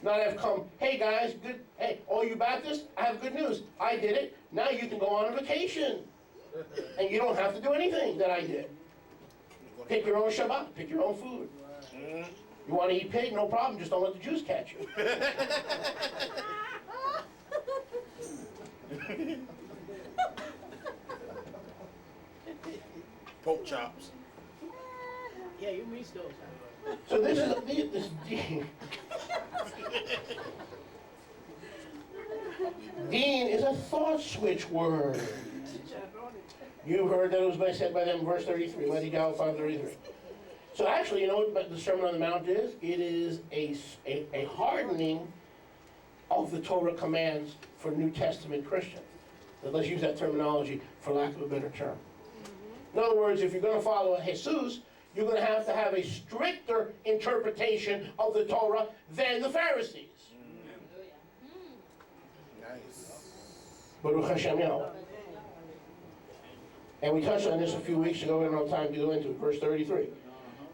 Not have come, hey guys, good, hey, all you Baptists, I have good news. I did it. Now you can go on vacation. And you don't have to do anything that I did. Pick your own Shabbat, pick your own food. You want to eat pig? No problem, just don't let the Jews catch you. Pork chops. Yeah, you missed those. So this is Dean is a thought switch word. You heard that it was said by them in verse 33, Matthew 5:33. So actually, you know what the Sermon on the Mount is? It is a hardening of the Torah commands for New Testament Christians. So let's use that terminology for lack of a better term. In other words, if you're going to follow Jesus, you're going to have a stricter interpretation of the Torah than the Pharisees. Nice. Baruch Hashem Yahweh. And we touched on this a few weeks ago, we don't have time to go into it. Verse 33.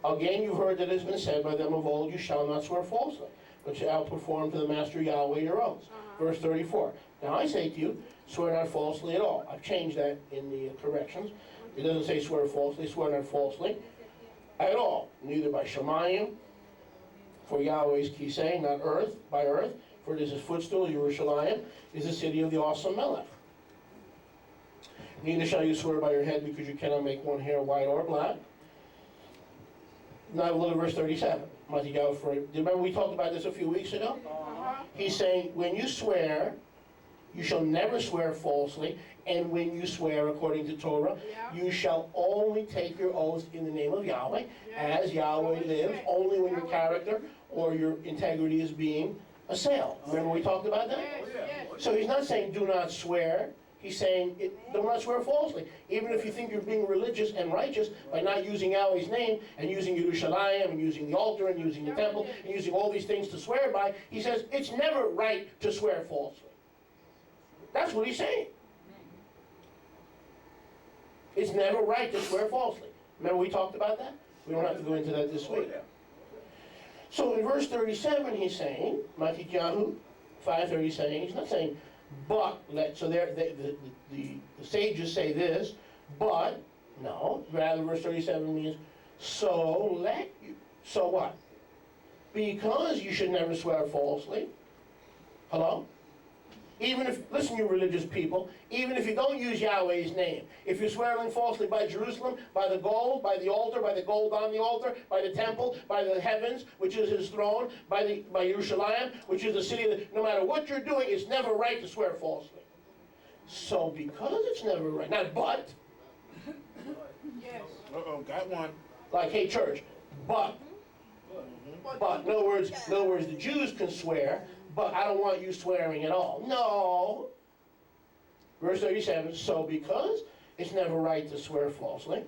Again, you've heard that it has been said by them of old, you shall not swear falsely, but shall perform to the Master Yahweh your oaths. Verse 34. Now I say to you, swear not falsely at all. I've changed that in the corrections. It doesn't say swear falsely, swear not falsely at all. Neither by Shemayim, for Yahweh's Kisei, not earth, by earth, for it is his footstool. Yerushalayim is the city of the awesome Melech. Neither shall you swear by your head, because you cannot make one hair white or black. Now look at verse 37. Remember we talked about this a few weeks ago? He's saying, when you swear, you shall never swear falsely, and when you swear according to Torah, you shall only take your oath in the name of Yahweh, as Yahweh lives, only when your character or your integrity is being assailed. Remember we talked about that? So he's not saying do not swear. He's saying, do not swear falsely. Even if you think you're being religious and righteous by not using Yahweh's name and using Yerushalayim and using the altar and using the temple and using all these things to swear by, he says it's never right to swear falsely. That's what he's saying. It's never right to swear falsely. Remember we talked about that? We don't have to go into that this week. So in verse 37 he's saying, Matityahu 5:30 he's not saying, but, so there, the sages say this, but, no, rather verse 37 means, so let you. So what? Because you should never swear falsely. Hello? Even if, listen you religious people, even if you don't use Yahweh's name, if you're swearing falsely by Jerusalem, by the gold, by the altar, by the gold on the altar, by the temple, by the heavens, which is his throne, by Yerushalayim, which is the city, no matter what you're doing, it's never right to swear falsely. So because it's never right, not but. Yes. Uh-oh, got one. Like, hey church, but. But, in other words, the Jews can swear, but I don't want you swearing at all. No. Verse 37, so because it's never right to swear falsely,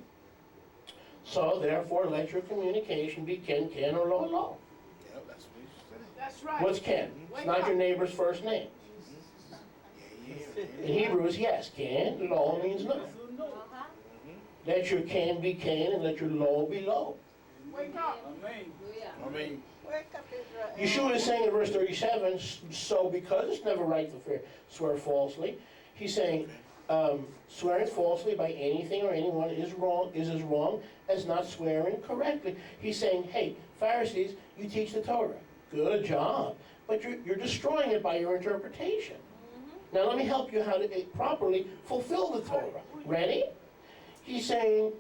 so therefore let your communication be ken, or lo. Yeah, that's what he said. That's right. What's ken? It's not your neighbor's first name. In Hebrew it's yes, ken, lo means no. Let your ken be ken and let your lo be lo. Wake up. I mean, Wake up, Israel. Yeshua is saying in verse 37, so because it's never right to swear falsely, he's saying swearing falsely by anything or anyone is as wrong as not swearing correctly. He's saying, hey, Pharisees, you teach the Torah. Good job. But you're destroying it by your interpretation. Now let me help you how to properly fulfill the Torah. Ready? He's saying,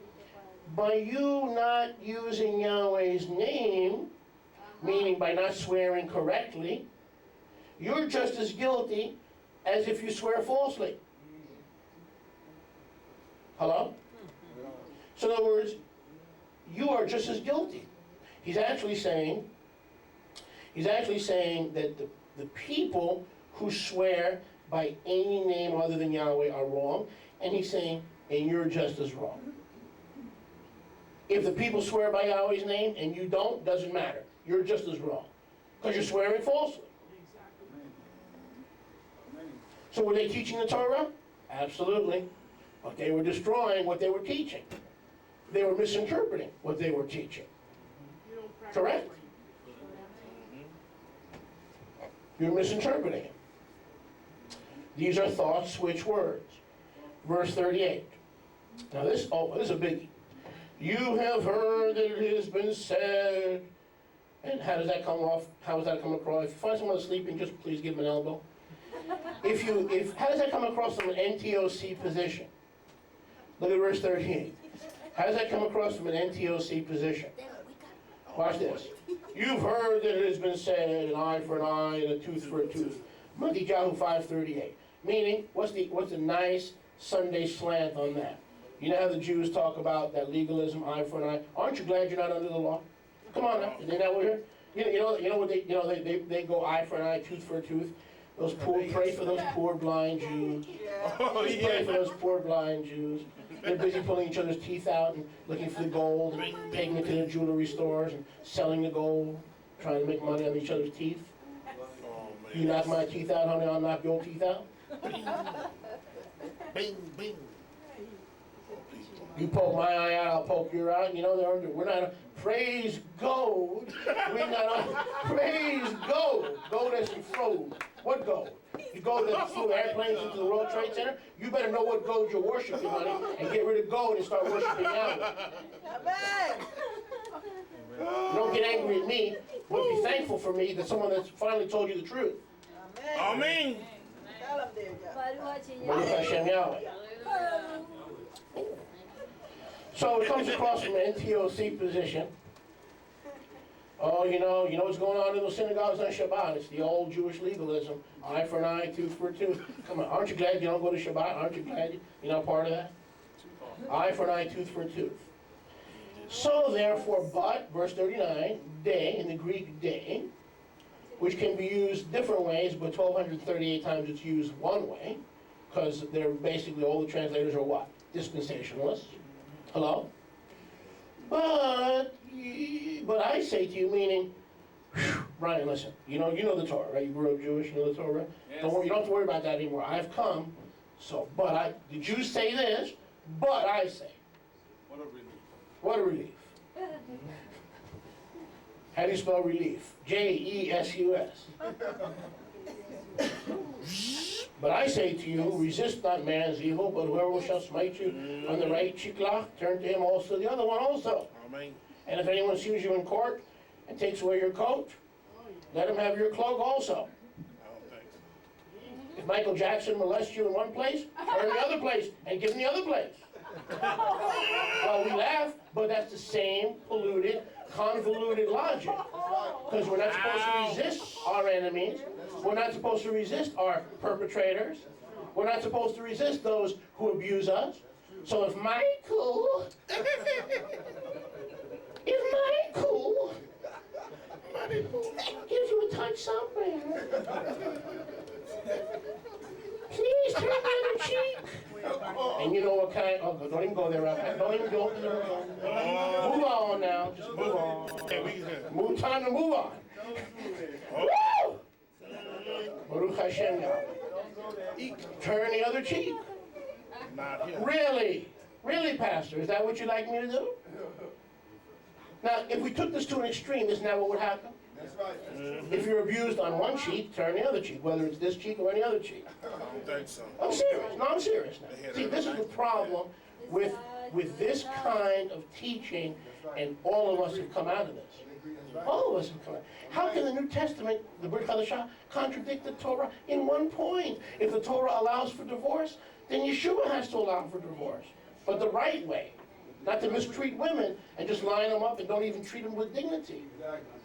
by you not using Yahweh's name, meaning by not swearing correctly, you're just as guilty as if you swear falsely. Hello? So in other words, you are just as guilty. He's actually saying that the people who swear by any name other than Yahweh are wrong, and he's saying, and you're just as wrong. If the people swear by Yahweh's name and you don't, doesn't matter. You're just as wrong. Because you're swearing falsely. So were they teaching the Torah? Absolutely. But they were destroying what they were teaching. They were misinterpreting what they were teaching. Correct? You're misinterpreting it. These are thought switch words. Verse 38. Now this is a biggie. You have heard that it has been said. And how does that come off? How does that come across? If you find someone sleeping, just please give them an elbow. How does that come across from an NTOC position? Look at verse 13. How does that come across from an NTOC position? Watch this. You've heard that it has been said, an eye for an eye and a tooth for a tooth. Matthew 5:38. Meaning, what's the nice Sunday slant on that? You know how the Jews talk about that legalism, eye for an eye? Aren't you glad you're not under the law? Come on now, isn't that what we're here? You know what they go eye for an eye, tooth for a tooth. Those poor, pray for those poor blind Jews. Pray for those poor blind Jews. They're busy pulling each other's teeth out and looking for the gold, and taking it to the jewelry stores and selling the gold, trying to make money on each other's teeth. You knock my teeth out, honey, I'll knock your teeth out. Bing, bing. You poke my eye out, I'll poke your eye. You know, we're not, praise gold. We're not, praise gold. Gold as in froze. What gold? You gold that flew airplanes into the World Trade Center? You better know what gold you're worshiping, honey, and get rid of gold and start worshiping Yahweh. Don't get angry at me, but be thankful for me that someone that's finally told you the truth. Amen. Baruch Hashem Yahweh. So it comes across from an NTOC position. Oh, you know what's going on in the synagogues on Shabbat? It's the old Jewish legalism. Eye for an eye, tooth for a tooth. Come on, aren't you glad you don't go to Shabbat? Aren't you glad you're not part of that? Eye for an eye, tooth for a tooth. So therefore, but, verse 39, day, in the Greek day, which can be used different ways, but 1,238 times it's used one way, because they're basically, all the translators are what? Dispensationalists. Hello? But I say to you, meaning, Brian, listen, you know the Torah, right? You grew up Jewish, you know the Torah? Yes. Don't worry, you don't have to worry about that anymore. I've come, so, the Jews say this, but I say. What a relief. What a relief. How do you spell relief? J-E-S-U-S. But I say to you, resist not man's evil, but whoever shall smite you on the right cheeklach, turn to him also the other one also. Amen. And if anyone sues you in court and takes away your coat, let him have your cloak also. I don't think so. If Michael Jackson molests you in one place, turn the other place and give him the other place. Well, we laugh, but that's the same polluted, convoluted logic. Because we're not supposed to resist our enemies. We're not supposed to resist our perpetrators. We're not supposed to resist those who abuse us. So if Michael gives you a touch somewhere, please turn the other cheek. And you know what kind? Oh, don't even go there, Rabbi. Don't even go there. Move on now. Just move on. Time to move on. Woo! Baruch Hashem Yahweh. Turn the other cheek. Not here. Really? Really, Pastor? Is that what you'd like me to do? Now, if we took this to an extreme, isn't that what would happen? That's right. If you're abused on one cheek, turn the other cheek, whether it's this cheek or any other cheek. I don't think so. I'm serious. No, I'm serious now. See, this is the problem with this kind of teaching, and all of us have come out of this. All of us have come out. How can the New Testament, the Brit Hadashah, contradict the Torah in one point? If the Torah allows for divorce, then Yeshua has to allow for divorce. But the right way, not to mistreat women and just line them up and don't even treat them with dignity.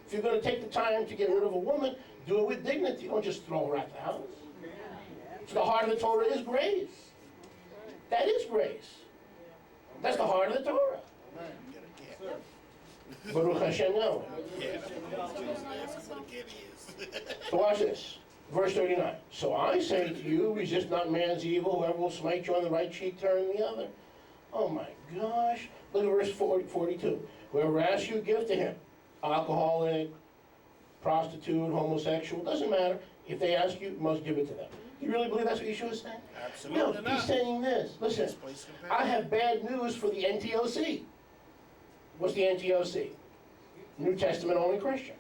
If you're going to take the time to get rid of a woman, do it with dignity. Don't just throw her out the house. So the heart of the Torah is grace. That is grace. That's the heart of the Torah. Baruch Hashem Yahweh. So watch this. Verse 39. So I say to you, resist not man's evil. Whoever will smite you on the right cheek, turn the other. Oh my gosh. Look at verse 42. Whoever asks you, give to him. Alcoholic, prostitute, homosexual, doesn't matter. If they ask you, you must give it to them. You really believe that's what Yeshua is saying? Absolutely No, not. he's saying this. Listen, Place I have bad news for the NTOC. What's the NTOC? New Testament only Christian.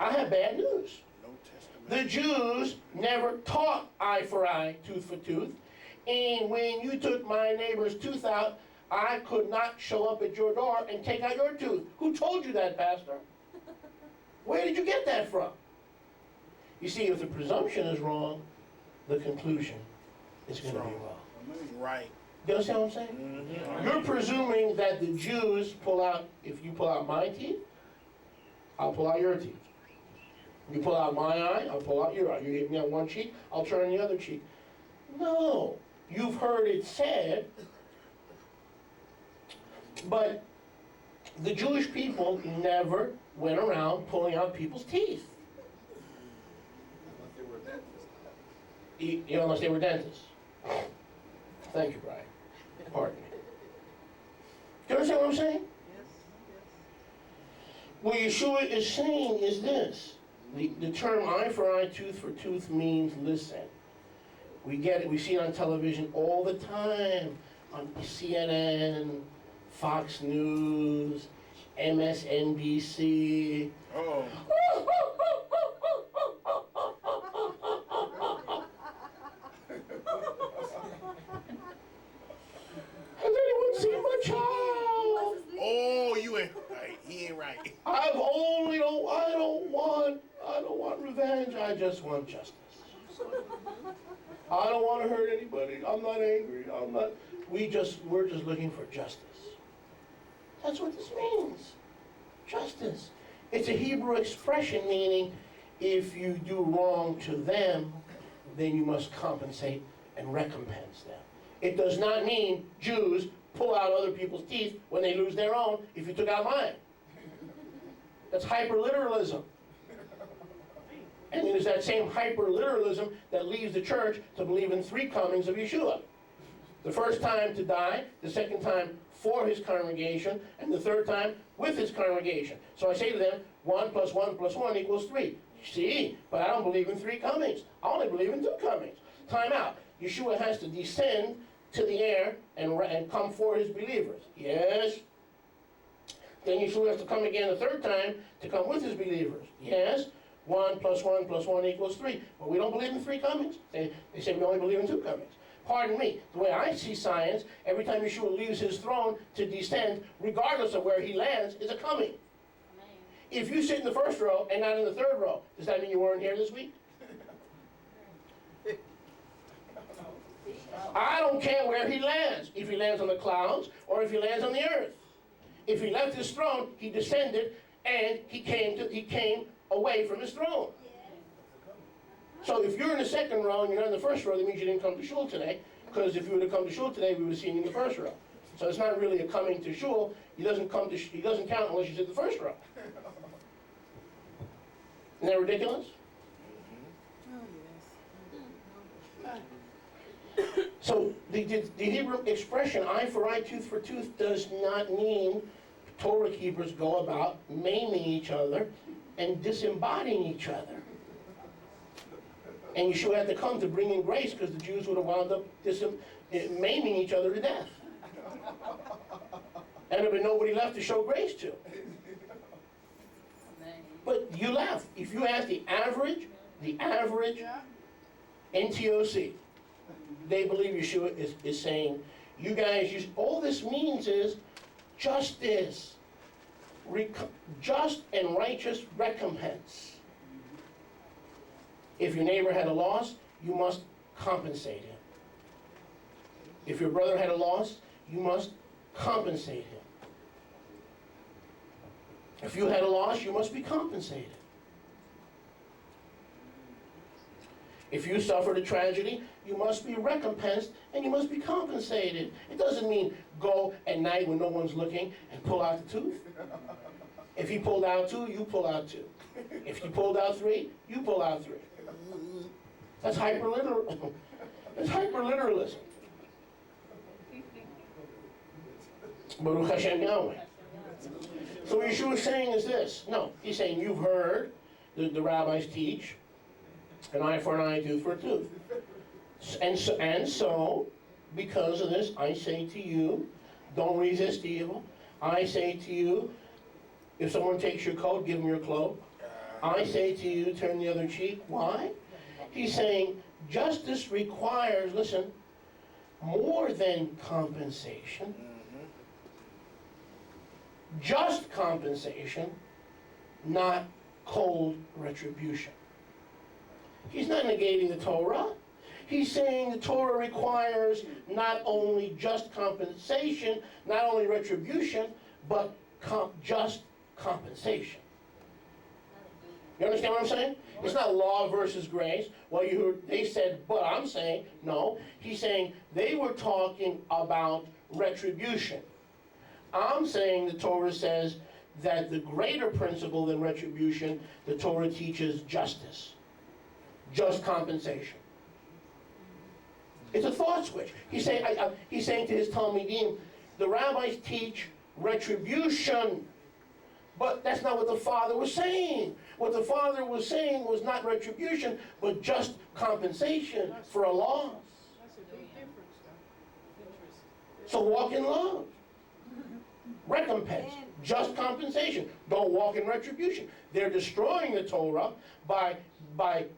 I have bad news. No Testament. The Jews never taught eye for eye, tooth for tooth. And when you took my neighbor's tooth out, I could not show up at your door and take out your tooth. Who told you that, Pastor? Where did you get that from? You see, if the presumption is wrong, the conclusion is going to be wrong. Right. You understand what I'm saying? Mm-hmm. You're presuming that the Jews pull out, if you pull out my teeth, I'll pull out your teeth. You pull out my eye, I'll pull out your eye. You hit me on one cheek, I'll turn the other cheek. No, you've heard it said, but the Jewish people never went around pulling out people's teeth. Unless they were dentists. Thank you, Brian. Pardon me. Do you understand what I'm saying? What Yeshua is saying is this. The term eye for eye, tooth for tooth means listen. We get it, we see it on television all the time. On CNN, Fox News, MSNBC. Oh. Has anyone seen my child? Oh, you ain't right. He ain't right. I don't want revenge. I just want justice. I don't want to hurt anybody. I'm not angry. We're just looking for justice. That's what this means. Justice. It's a Hebrew expression meaning if you do wrong to them, then you must compensate and recompense them. It does not mean Jews pull out other people's teeth when they lose their own if you took out mine. That's hyperliteralism. And it is that same hyperliteralism that leads the church to believe in three comings of Yeshua. The first time to die, the second time for his congregation, and the third time with his congregation. So I say to them, 1 + 1 + 1 equals 3. See, but I don't believe in three comings. I only believe in two comings. Time out. Yeshua has to descend to the air and come for his believers. Yes. Then Yeshua has to come again the third time to come with his believers. Yes. 1 + 1 + 1 equals 3. But we don't believe in three comings. They say we only believe in two comings. Pardon me, the way I see science, every time Yeshua leaves his throne to descend, regardless of where he lands, is a coming. If you sit in the first row and not in the third row, does that mean you weren't here this week? I don't care where he lands, if he lands on the clouds or if he lands on the earth. If he left his throne, he descended and he came away from his throne. So if you're in the second row and you're not in the first row, that means you didn't come to shul today, because if you would have come to shul today, we would have seen you in the first row. So it's not really a coming to shul. He doesn't count unless he's in the first row. Isn't that ridiculous? So the Hebrew expression eye for eye, tooth for tooth does not mean Torah keepers go about maiming each other and disembodying each other. And Yeshua had to come to bring in grace because the Jews would have wound up maiming each other to death. And there would be nobody left to show grace to. But you laugh. If you ask the average NTOC, they believe Yeshua is saying, you guys, all this means is justice, just and righteous recompense. If your neighbor had a loss, you must compensate him. If your brother had a loss, you must compensate him. If you had a loss, you must be compensated. If you suffered a tragedy, you must be recompensed and you must be compensated. It doesn't mean go at night when no one's looking and pull out the tooth. If he pulled out 2, you pull out 2. If he pulled out 3, you pull out 3. That's hyperliteral. That's hyperliteralism. Baruch Hashem Yahweh. So what Yeshua is saying is this. No, he's saying you've heard the rabbis teach an eye for an eye, tooth for a tooth. And so, because of this, I say to you, don't resist evil. I say to you, if someone takes your coat, give them your cloak. I say to you, turn the other cheek. Why? He's saying justice requires, listen, more than compensation. Just compensation, not cold retribution. He's not negating the Torah. He's saying the Torah requires not only just compensation, not only retribution, but just compensation. You understand what I'm saying? It's not law versus grace. Well, you heard, they said, but I'm saying, no. He's saying they were talking about retribution. I'm saying the Torah says that the greater principle than retribution, the Torah teaches justice. Just compensation. It's a thought switch. He's saying to his Talmidim, the rabbis teach retribution, but that's not what the Father was saying. What the Father was saying was not retribution, but just compensation for a loss. That's a big difference, though. So walk in love. Recompense. Just compensation. Don't walk in retribution. They're destroying the Torah by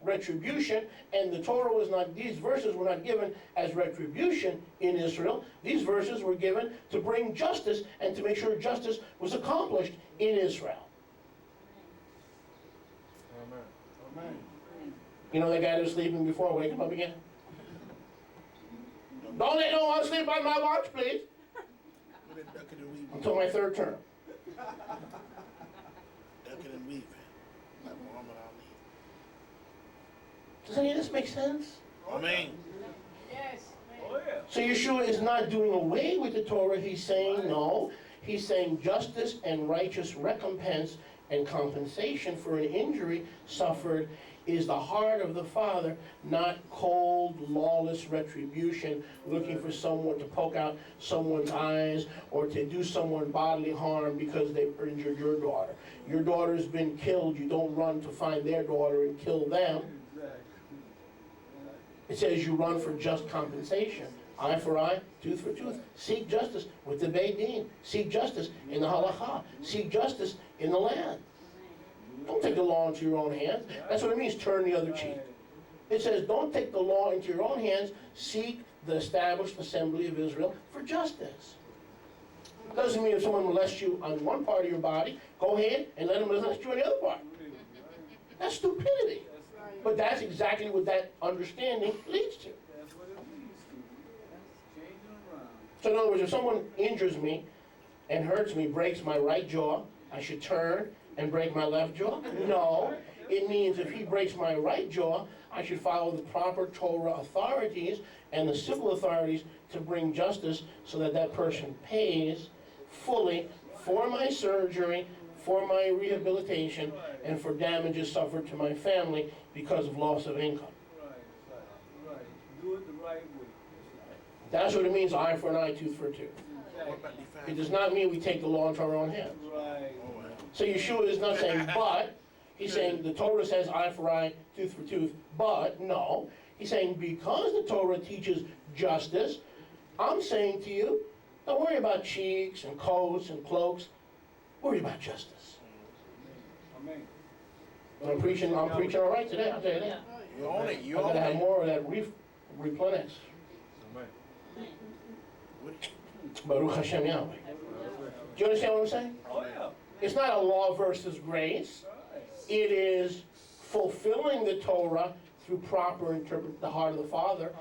retribution, and the Torah was not, these verses were not given as retribution in Israel. These verses were given to bring justice and to make sure justice was accomplished in Israel. Amen. You know that guy that was sleeping before, wake him up again? Don't let no one sleep on my watch, please. Until my third term. Ducking and weaving, like Muhammad Ali. Does any of this make sense? Amen. Yes. So Yeshua is not doing away with the Torah. He's saying no. He's saying justice and righteous recompense and compensation for an injury suffered is the heart of the Father, not cold, lawless retribution, looking for someone to poke out someone's eyes or to do someone bodily harm because they've injured your daughter. Your daughter's been killed. You don't run to find their daughter and kill them. It says you run for just compensation. Eye for eye, tooth for tooth. Seek justice with the Beit Din. Seek justice in the halakha. Seek justice in the land. Don't take the law into your own hands. That's what it means, turn the other cheek. It says, don't take the law into your own hands. Seek the established assembly of Israel for justice. Doesn't mean if someone molests you on one part of your body, go ahead and let them molest you on the other part. That's stupidity. But that's exactly what that understanding leads to. So in other words, if someone injures me and hurts me, breaks my right jaw, I should turn and break my left jaw? No. It means if he breaks my right jaw, I should follow the proper Torah authorities and the civil authorities to bring justice so that that person pays fully for my surgery, for my rehabilitation, and for damages suffered to my family because of loss of income. Right. Do it the right way. That's what it means, eye for an eye, tooth for a tooth. What about the It does not mean we take the law into our own hands. Right. So Yeshua is not saying but, he's saying the Torah says eye for eye, tooth for tooth, but no. He's saying because the Torah teaches justice, I'm saying to you, don't worry about cheeks and coats and cloaks, worry about justice. Amen. I'm preaching all right today, I'll tell you that. You own it. You I'm own gonna have it. more of that replenish. Baruch Hashem Yahweh. Do you understand what I'm saying? Oh, yeah. It's not a law versus grace. It is fulfilling the Torah through proper interpret the heart of the Father,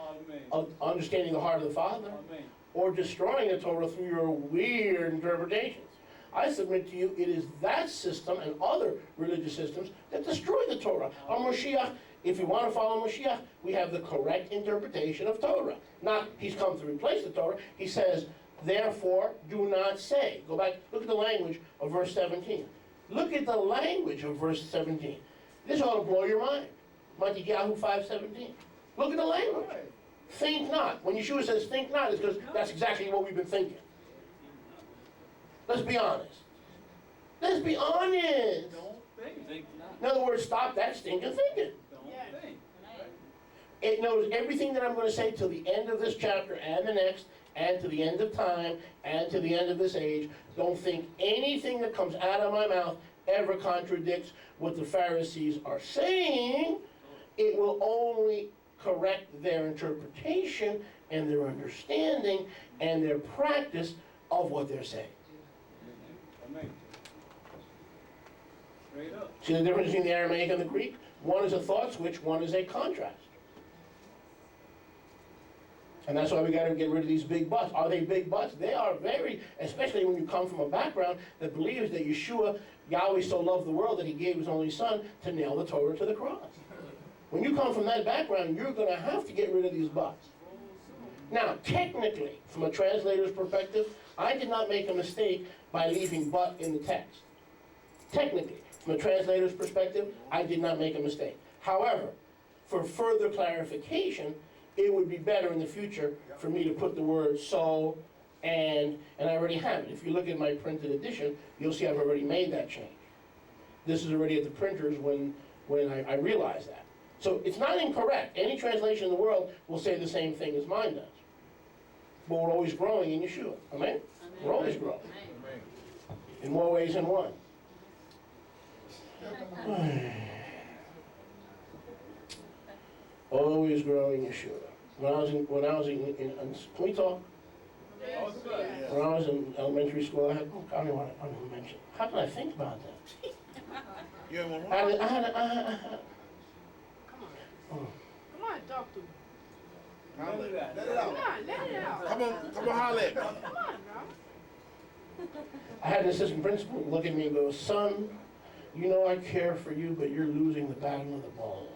Amen. understanding the heart of the Father, Amen. or destroying the Torah through your weird interpretations. I submit to you, it is that system and other religious systems that destroy the Torah. Our Moshiach, if you want to follow Moshiach, we have the correct interpretation of Torah. Not he's come to replace the Torah. He says, therefore, do not say. Go back, look at the language of verse 17. Look at the language of verse 17. This ought to blow your mind. Matthew 5:17. Look at the language. Think not. When Yeshua says think not, it's because that's exactly what we've been thinking. Let's be honest. Let's be honest. Don't think. In other words, stop that stinking thinking. Don't think. It knows everything that I'm going to say till the end of this chapter and the next, and to the end of time, and to the end of this age. Don't think anything that comes out of my mouth ever contradicts what the Pharisees are saying, it will only correct their interpretation and their understanding and their practice of what they're saying. Amen. Straight up. See the difference between the Aramaic and the Greek? One is a thought switch, one is a contrast. And that's why we got to get rid of these big buts. Are they big buts? They are very, especially when you come from a background that believes that Yeshua, Yahweh so loved the world that he gave his only son to nail the Torah to the cross. When you come from that background, you're going to have to get rid of these buts. Now, technically, from a translator's perspective, I did not make a mistake by leaving but in the text. Technically, from a translator's perspective, I did not make a mistake. However, for further clarification, it would be better in the future for me to put the word so and I already have it. If you look at my printed edition, you'll see I've already made that change. This is already at the printers when I realized that. So it's not incorrect. Any translation in the world will say the same thing as mine does. But we're always growing in Yeshua. Amen? We're always growing. In more ways than one. Always growing Yeshua. When I was in can we talk? Oh, good. When I was in elementary school, I don't know what I want to mention. How did I think about that? You ain't I wrong. had Come on. oh. Come on, talk to me. Holla. Let it Come out. on, let it out. Come on, holla at me. Come on, bro. I had an assistant principal look at me and go, son, you know I care for you, but you're losing the battle of the bulge.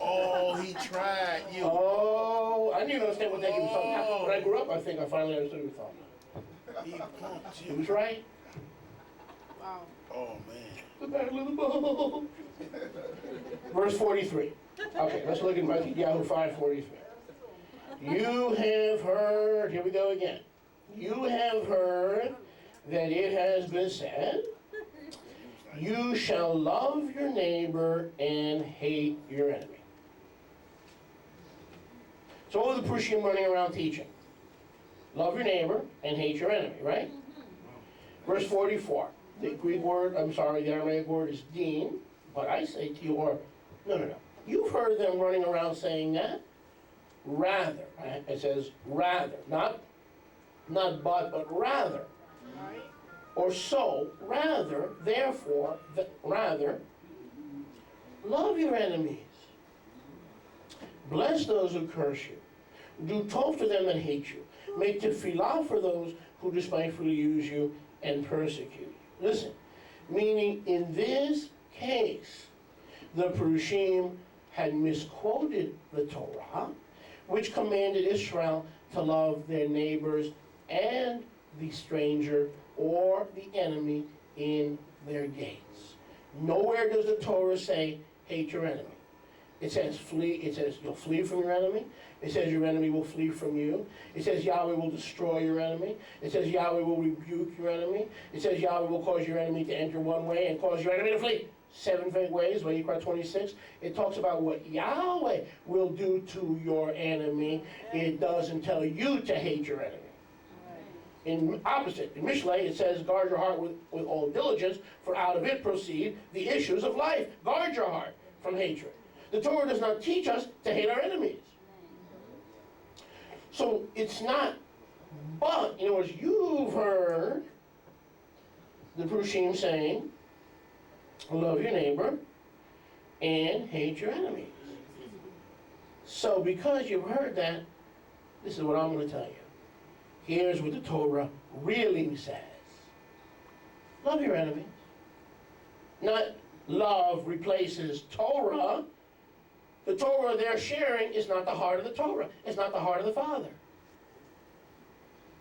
Oh, he tried you. Oh, I didn't even understand what that was talking about. When I grew up, I think I finally understood what he was talking about. He punked He you. was right. Wow. Oh, man. The battle of the bulge. Verse 43. Okay, let's look at Matthew 5:43. You have heard, here we go again. You have heard that it has been said, you shall love your neighbor and hate your enemy. So what was the Prushim running around teaching? Love your neighbor and hate your enemy, right? Verse 44. The Greek word, the Aramaic word is din, but I say to you, no. You've heard them running around saying that. Rather, right? It says rather, not but rather. Right? Or so, rather, therefore, rather, love your enemies. Bless those who curse you. Do tov to them that hate you. Make tefillah for those who despitefully use you and persecute you. Listen, meaning in this case, the Prushim had misquoted the Torah, which commanded Israel to love their neighbors and the stranger or the enemy in their gates. Nowhere does the Torah say, hate your enemy. It says flee, it says you'll flee from your enemy. It says your enemy will flee from you. It says Yahweh will destroy your enemy. It says Yahweh will rebuke your enemy. It says Yahweh will cause your enemy to enter one way and cause your enemy to flee 7 ways, Vayikra 26. It talks about what Yahweh will do to your enemy. It doesn't tell you to hate your enemy. In opposite, in Mishlei, it says, guard your heart with all diligence, for out of it proceed the issues of life. Guard your heart from hatred. The Torah does not teach us to hate our enemies. So it's not, but, in other words, you've heard the Prushim saying, love your neighbor and hate your enemies. So because you've heard that, this is what I'm going to tell you. Here's what the Torah really says. Love your enemies. Not love replaces Torah. The Torah they're sharing is not the heart of the Torah. It's not the heart of the Father.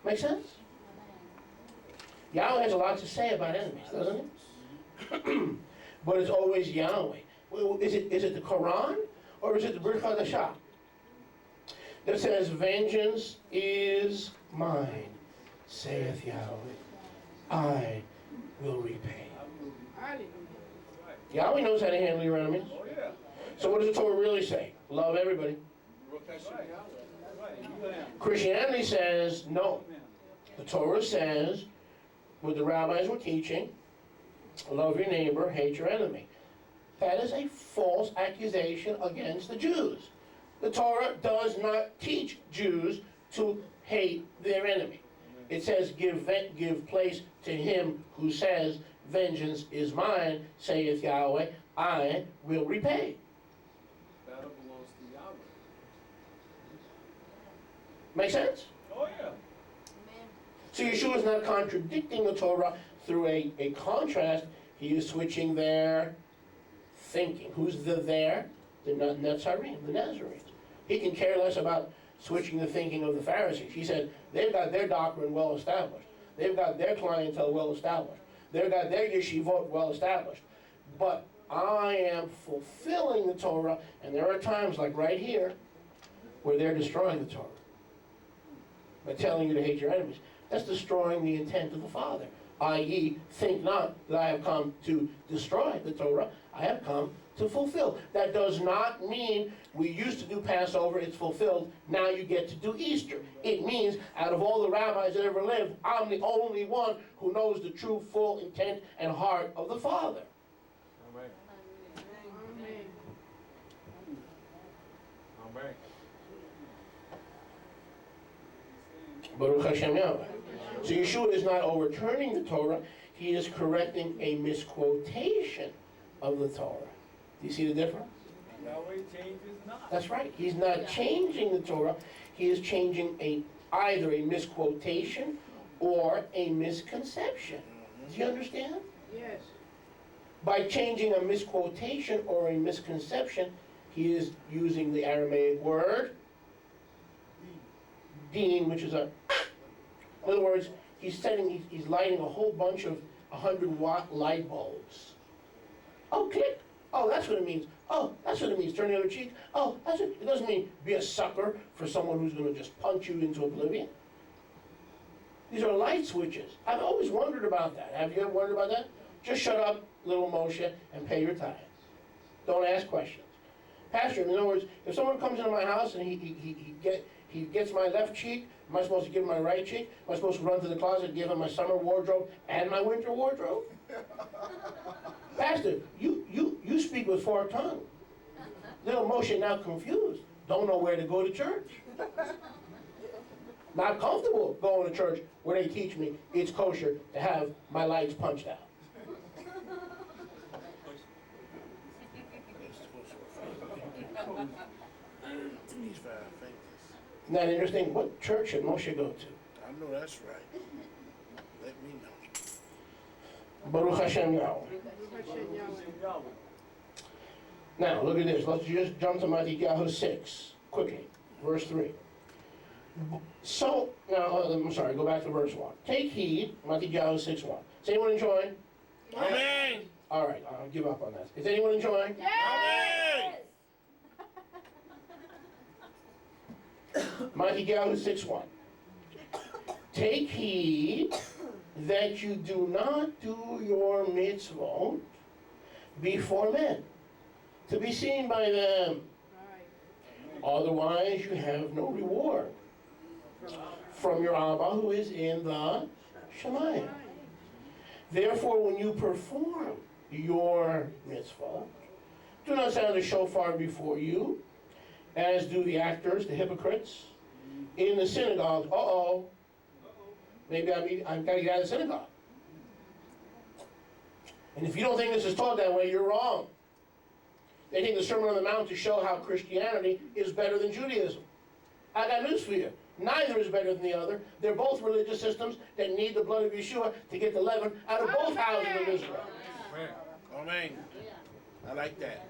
Make sense? Yahweh has a lot to say about enemies, doesn't it? But it's always Yahweh. Well, is it the Quran or is it the Brit Hadashah that says, vengeance is mine, saith Yahweh. I will repay. Hallelujah. Yahweh knows how to handle your enemies. Oh, yeah. So what does the Torah really say? Love everybody. That's right. Right. You have. Christianity says no. Amen. The Torah says what the rabbis were teaching Love your neighbor, hate your enemy. That is a false accusation against the Jews. The Torah does not teach Jews to hate their enemy. It says, give place to him who says, vengeance is mine, saith Yahweh, I will repay. Battle belongs to Yahweh. Make sense? Oh, yeah. So Yeshua is not contradicting the Torah through a contrast. He is switching their thinking. Who's the there? The Netzarim, the Nazarenes. He can care less about switching the thinking of the Pharisees. He said, they've got their doctrine well established. They've got their clientele well established. They've got their yeshivot well established. But I am fulfilling the Torah, and there are times, like right here, where they're destroying the Torah by telling you to hate your enemies. That's destroying the intent of the Father, i.e., think not that I have come to destroy the Torah. I have come to fulfill. That does not mean we used to do Passover, it's fulfilled, now you get to do Easter. It means out of all the rabbis that ever lived, I'm the only one who knows the true, full intent and heart of the Father. Amen. Amen. Amen. Baruch Hashem Yahweh. So Yeshua is not overturning the Torah, he is correcting a misquotation of the Torah. Do you see the difference? Yahweh changes not. That's right. He's not changing the Torah. He is changing either a misquotation or a misconception. Do you understand? Yes. By changing a misquotation or a misconception, he is using the Aramaic word din, which is a. In other words, he's lighting a whole bunch of 100-watt light bulbs. Oh, click. Oh, that's what it means. Oh, that's what it means. Turn the other cheek. Oh, that's it. It doesn't mean be a sucker for someone who's going to just punch you into oblivion. These are light switches. I've always wondered about that. Have you ever wondered about that? Just shut up, little Moshe, and pay your tithes. Don't ask questions. Pastor, in other words, if someone comes into my house and he gets my left cheek, am I supposed to give him my right cheek? Am I supposed to run to the closet and give him my summer wardrobe and my winter wardrobe? Pastor, you speak with forked tongue. Little Moshe now confused. Don't know where to go to church. Not comfortable going to church where they teach me it's kosher to have my lights punched out. These five fingers. Isn't that interesting? What church should Moshe go to? I know that's right. Let me know. Baruch Hashem Yahweh. Baruch Hashem Yahweh. Now, look at this. Let's just jump to Matthew 6, quickly. Verse 3. So, now, I'm sorry, go back to verse 1. Take heed, Matthew 6:1. Is anyone enjoying? Amen. All right, I'll give up on that. Is anyone enjoying? Amen. Matthew 6:1. Take heed that you do not do your mitzvot before men, to be seen by them. Right. Otherwise you have no reward from your Abba who is in the Shemayim. Therefore, when you perform your mitzvah, do not sound a shofar before you, as do the actors, the hypocrites, in the synagogues. Uh-oh. Maybe I've got to get out of the synagogue. And if you don't think this is taught that way, you're wrong. They take the Sermon on the Mount to show how Christianity is better than Judaism. I got news for you. Neither is better than the other. They're both religious systems that need the blood of Yeshua to get the leaven out of both houses of Israel. Amen. I like that.